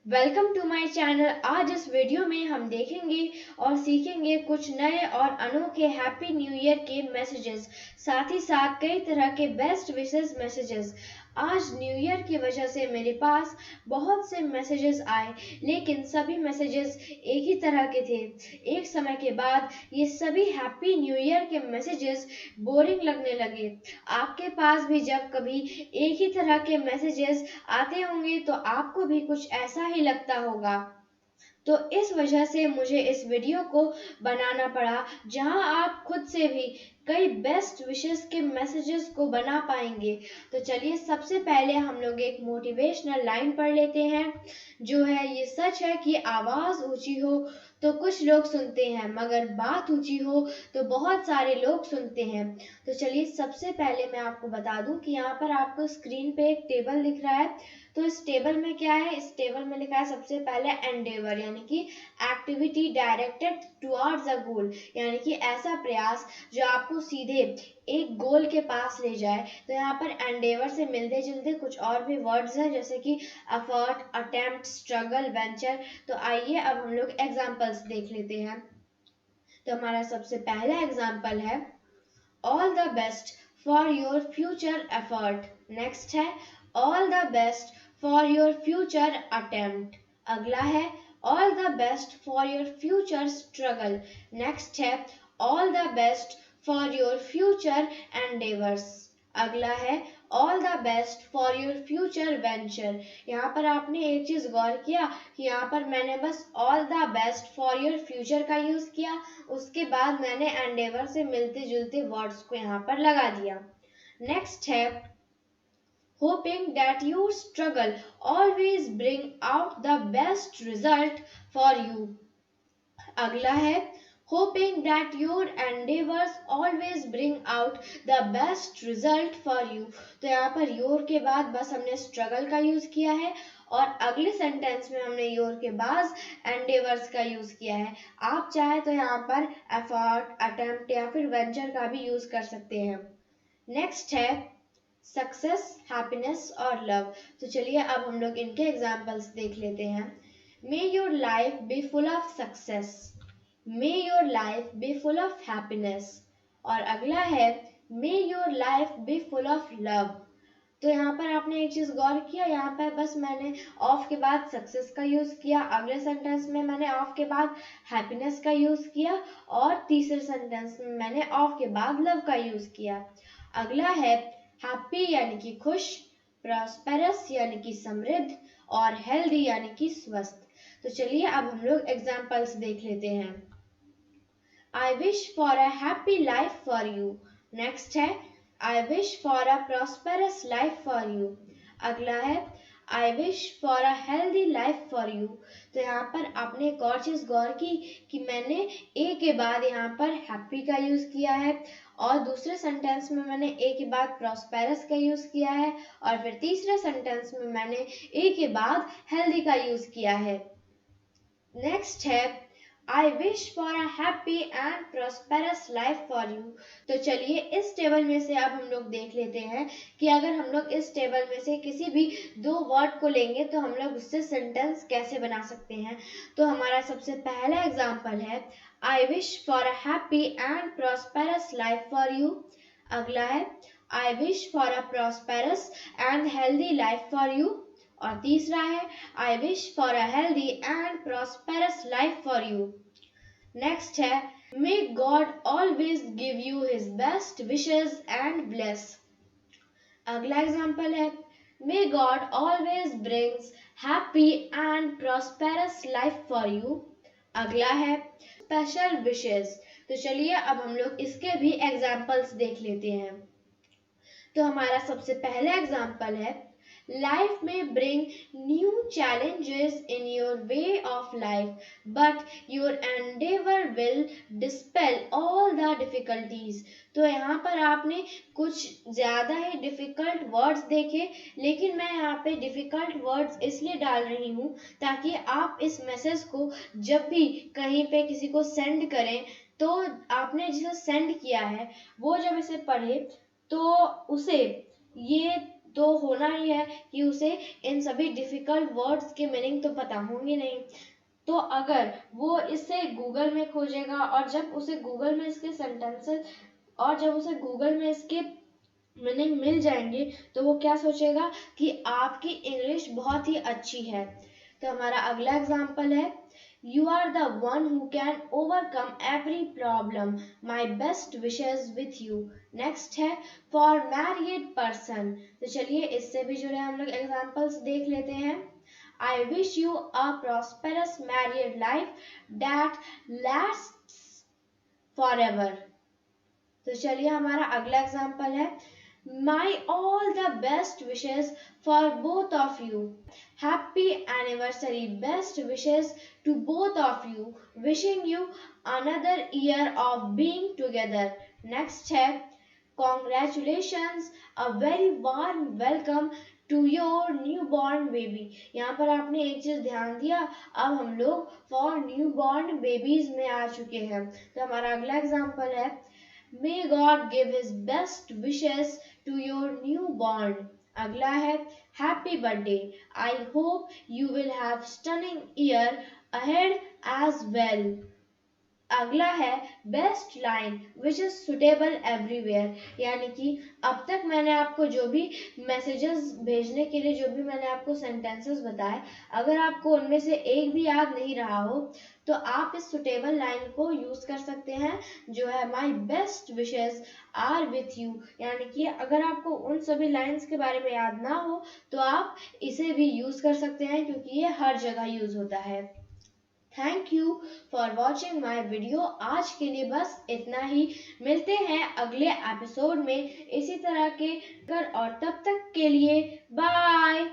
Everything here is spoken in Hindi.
Welcome to my channel. आज इस वीडियो में हम देखेंगे और सीखेंगे कुछ नए और अनोखे हैप्पी न्यू ईयर के मैसेजेस, साथ ही साथ कई तरह के बेस्ट विशेस मैसेजेस। आज न्यू ईयर की वजह से मेरे पास बहुत से मैसेजेस आए, लेकिन सभी मैसेजेस एक ही तरह के थे। एक समय के बाद ये सभी हैप्पी न्यू ईयर के मैसेजेस बोरिंग लगने लगे। आपके पास भी जब कभी एक ही तरह के मैसेजेस आते होंगे तो आपको भी कुछ ऐसा ही लगता होगा। तो इस वजह से मुझे इस वीडियो को बनाना पड़ा, जहां आप खुद से भी कई बेस्ट विशेस के मैसेजेस को बना पाएंगे। तो चलिए सबसे पहले हम लोग एक मोटिवेशनल लाइन पढ़ लेते हैं, जो है, ये सच है कि आवाज ऊंची हो तो कुछ लोग सुनते हैं, मगर बात ऊंची हो तो बहुत सारे लोग सुनते हैं। तो चलिए सबसे पहले मैं आपको बता दूं कि यहाँ पर आपको स्क्रीन पे एक टेबल दिख रहा है। तो इस टेबल में क्या है? इस टेबल में लिखा है सबसे पहले एंडेवर, यानी कि एक्टिविटी डायरेक्टेड टुवर्ड्स अ गोल, यानी कि ऐसा प्रयास जो आपको सीधे एक गोल के पास ले जाए। तो यहाँ पर एंडेवर से मिलते जुलते कुछ और भी वर्ड्स हैं, जैसे कि एफर्ट, अटेम्प्ट, स्ट्रगल, वेंचर। तो आइए अब हम लोग एग्जांपल्स देख लेते हैं। तो हमारा सबसे पहला एग्जांपल है, all the best for your future effort. Next है, all the best for your future attempt. अगला है, all the best for your future struggle. Next है, all the best for your future endeavours. अगला है, all the best for your future venture. यहाँ पर आपने एक चीज गौर किया कि यहाँ पर मैंने बस all the best for your future का यूज किया, उसके बाद मैंने एंडेवर से मिलते जुलते वर्ड्स को यहाँ पर लगा दिया। नेक्स्ट है, hoping that your struggle always bring out the best result for you. अगला है, hoping that your endeavors always bring out the best result for you। तो यहाँ पर योर के बाद बस हमने स्ट्रगल का यूज किया है, और अगले सेंटेंस में हमने योर के बाद एंडेवर्स का यूज किया है। आप चाहे तो यहाँ पर एफर्ट, अटेम्प्ट या फिर वेंचर का भी यूज कर सकते हैं। नेक्स्ट है, सक्सेस, हैप्पीनेस और लव। तो चलिए अब हम लोग इनके एग्जाम्पल्स देख लेते हैं। May your life be full of success, may your life be full of happiness, और अगला है, may your life be full of love. तो यहाँ पर आपने एक चीज गौर किया, यहाँ पर बस मैंने ऑफ के बाद सक्सेस का यूज किया, अगले सेंटेंस में मैंने ऑफ के बाद हैप्पीनेस का यूज किया, और तीसरे सेंटेंस में मैंने ऑफ के बाद लव का यूज किया। अगला है, हैप्पी यानी कि खुश, प्रॉस्पेरस यानी कि समृद्ध, और हेल्दी यानी कि स्वस्थ। तो चलिए अब हम लोग एग्जाम्पल्स देख लेते हैं। I wish for a happy life for you. Next है, I wish for a prosperous life for you. अगला है, I wish for a healthy life for you. तो यहाँ पर आपने एक और चीज गौर की कि मैंने ए के बाद यहाँ पर हैप्पी का यूज किया है, और दूसरे सेंटेंस में मैंने ए के बाद प्रॉस्पेरस का यूज किया है, और फिर तीसरे सेंटेंस में मैंने ए के बाद हेल्दी का यूज किया है। नेक्स्ट है, I wish for a happy and prosperous life for you. तो चलिए इस टेबल में से अब हम लोग देख लेते हैं कि अगर हम लोग इस टेबल में से किसी भी दो वर्ड को लेंगे तो हम लोग उससे सेंटेंस कैसे बना सकते हैं। तो हमारा सबसे पहला एग्जाम्पल है, I wish for a happy and prosperous life for you. अगला है, I wish for a prosperous and healthy life for you, और तीसरा है, I wish for a healthy and prosperous life for you. Next है, may God always give you his best wishes and bless. अगला एग्जाम्पल है, may God always brings happy and prosperous life for you. अगला है, स्पेशल विशेस। तो चलिए अब हम लोग इसके भी एग्जाम्पल्स देख लेते हैं। तो हमारा सबसे पहला एग्जाम्पल है, लाइफ में bring new challenges in your way of life, but your Endeavour will dispel all the difficulties. तो यहाँ पर आपने कुछ ज्यादा ही डिफिकल्ट वर्ड्स देखे, लेकिन मैं यहाँ पे डिफिकल्ट वर्ड्स इसलिए डाल रही हूँ ताकि आप इस मैसेज को जब भी कहीं पे किसी को सेंड करें, तो आपने जिसे सेंड किया है वो जब इसे पढ़े तो उसे ये तो होना ही है कि उसे इन सभी डिफिकल्ट वर्ड्स के मीनिंग तो पता होंगे नहीं। तो अगर वो इसे गूगल में खोजेगा और जब उसे गूगल में इसके सेंटेंसेस और जब उसे गूगल में इसके मीनिंग मिल जाएंगे तो वो क्या सोचेगा कि आपकी इंग्लिश बहुत ही अच्छी है। तो हमारा अगला एग्जाम्पल है, you are the one who can overcome every problem, my best wishes with you. Next है फॉर मैरिड पर्सन। तो चलिए इससे भी जुड़े हम लोग एग्जाम्पल्स देख लेते हैं। I wish you a prosperous married life that lasts forever। तो चलिए हमारा अगला एग्जाम्पल है, My all the best wishes for both of you. Happy anniversary, best wishes to both of you. Wishing you another year of being together। Next है, Congratulations, a very warm welcome to your newborn baby। यहाँ पर आपने एक चीज ध्यान दिया, अब हम लोग for newborn babies में आ चुके हैं। तो हमारा अगला एग्जाम्पल है, May God give his best wishes to your newborn। अगला है, Happy birthday, I hope you will have stunning year ahead as well। अगला है best line which is suitable everywhere, यानी कि अब तक मैंने आपको जो भी मैसेजेस भेजने के लिए जो भी मैंने आपको सेंटेंसेस बताए, अगर आपको उनमें से एक भी याद नहीं रहा हो तो आप इस सुटेबल लाइन को यूज कर सकते हैं, जो है my best wishes are with you. यानी कि अगर आपको उन सभी लाइंस के बारे में याद ना हो तो आप इसे भी यूज कर सकते हैं, क्योंकि ये हर जगह यूज होता है। Thank you for watching my video. आज के लिए बस इतना ही, मिलते हैं अगले एपिसोड में इसी तरह के और तब तक के लिए बाय।